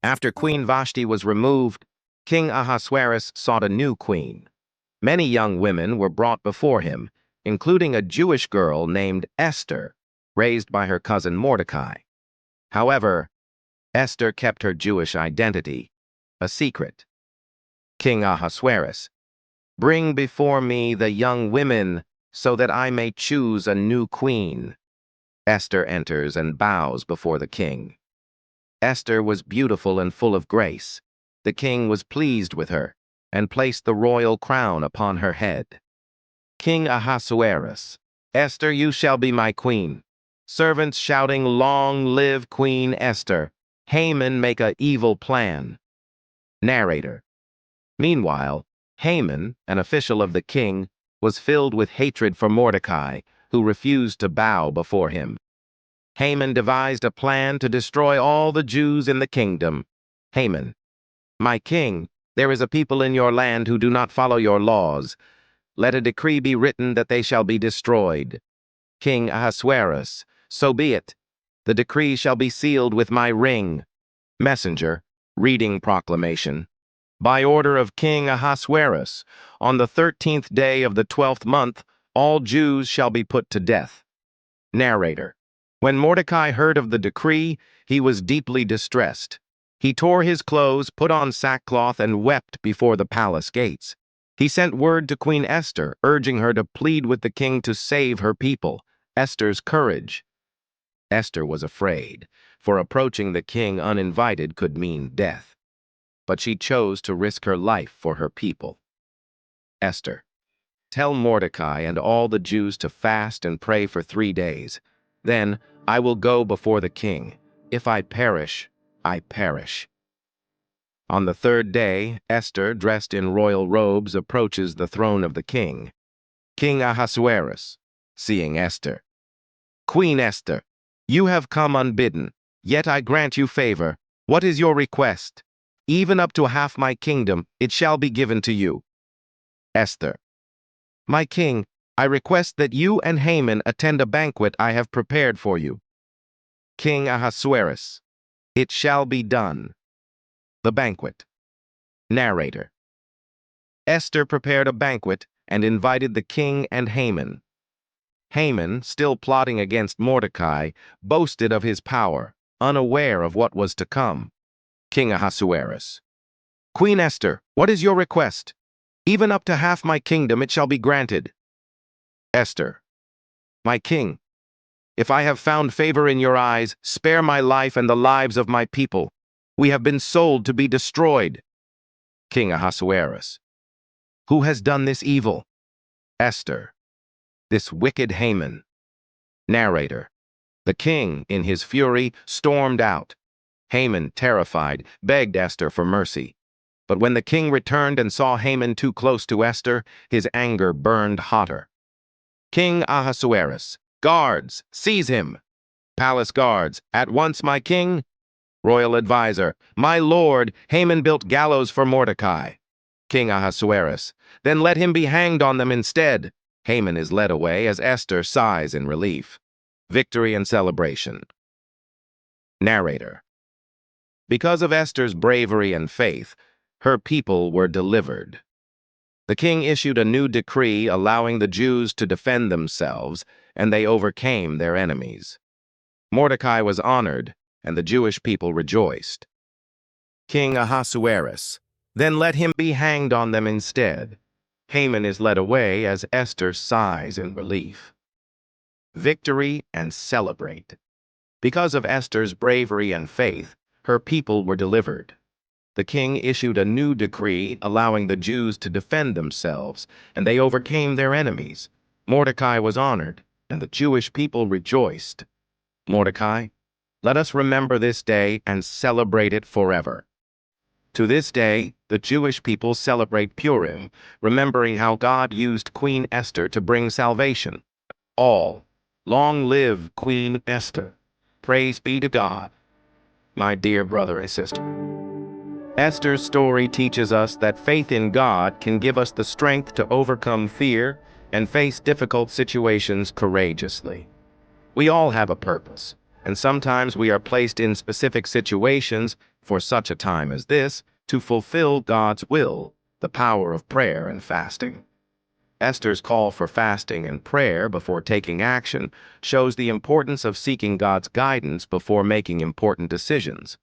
After Queen Vashti was removed, King Ahasuerus sought a new queen. Many young women were brought before him, including a Jewish girl named Esther, raised by her cousin Mordecai. However, Esther kept her Jewish identity a secret. King Ahasuerus, bring before me the young women so that I may choose a new queen. Esther enters and bows before the king. Esther was beautiful and full of grace. The king was pleased with her and placed the royal crown upon her head. King Ahasuerus, Esther, you shall be my queen. Servants shouting, long live Queen Esther. Haman make a evil plan. Narrator. Meanwhile, Haman, an official of the king, was filled with hatred for Mordecai, who refused to bow before him. Haman devised a plan to destroy all the Jews in the kingdom. Haman, my king, there is a people in your land who do not follow your laws. Let a decree be written that they shall be destroyed. King Ahasuerus, so be it. The decree shall be sealed with my ring. Messenger, reading proclamation. By order of King Ahasuerus, on the 13th day of the 12th month, all Jews shall be put to death. Narrator. When Mordecai heard of the decree, he was deeply distressed. He tore his clothes, put on sackcloth, and wept before the palace gates. He sent word to Queen Esther, urging her to plead with the king to save her people. Esther's courage. Esther was afraid, for approaching the king uninvited could mean death. But she chose to risk her life for her people. Esther. Tell Mordecai and all the Jews to fast and pray for 3 days. Then I will go before the king. If I perish, I perish. On the 3rd day, Esther, dressed in royal robes, approaches the throne of the king. King Ahasuerus, seeing Esther. Queen Esther, you have come unbidden, yet I grant you favor. What is your request? Even up to half my kingdom, it shall be given to you. Esther. My king, I request that you and Haman attend a banquet I have prepared for you. King Ahasuerus. It shall be done. The banquet. Narrator. Esther prepared a banquet and invited the king and Haman. Haman, still plotting against Mordecai, boasted of his power, unaware of what was to come. King Ahasuerus. Queen Esther, what is your request? Even up to half my kingdom it shall be granted. Esther. My king, if I have found favor in your eyes, spare my life and the lives of my people. We have been sold to be destroyed. King Ahasuerus. Who has done this evil? Esther. This wicked Haman. Narrator. The king, in his fury, stormed out. Haman, terrified, begged Esther for mercy. But when the king returned and saw Haman too close to Esther, his anger burned hotter. King Ahasuerus. Guards, seize him. Palace guards, at once, my king. Royal advisor, my lord, Haman built gallows for Mordecai. King Ahasuerus. Then let him be hanged on them instead. Haman is led away as Esther sighs in relief. Victory and celebration. Narrator. Because of Esther's bravery and faith, her people were delivered. The king issued a new decree allowing the Jews to defend themselves, and they overcame their enemies. Mordecai was honored, and the Jewish people rejoiced. King Ahasuerus. Then let him be hanged on them instead. Haman is led away as Esther sighs in relief. Victory and celebrate. Because of Esther's bravery and faith, her people were delivered. The king issued a new decree allowing the Jews to defend themselves, and they overcame their enemies. Mordecai was honored, and the Jewish people rejoiced. Mordecai, let us remember this day and celebrate it forever. To this day, the Jewish people celebrate Purim, remembering how God used Queen Esther to bring salvation. All, long live Queen Esther. Praise be to God. My dear brother and sister. Esther's story teaches us that faith in God can give us the strength to overcome fear and face difficult situations courageously. We all have a purpose, And sometimes we are placed in specific situations for such a time as this to fulfill God's will, the power of prayer and fasting. Esther's call for fasting and prayer before taking action shows the importance of seeking God's guidance before making important decisions.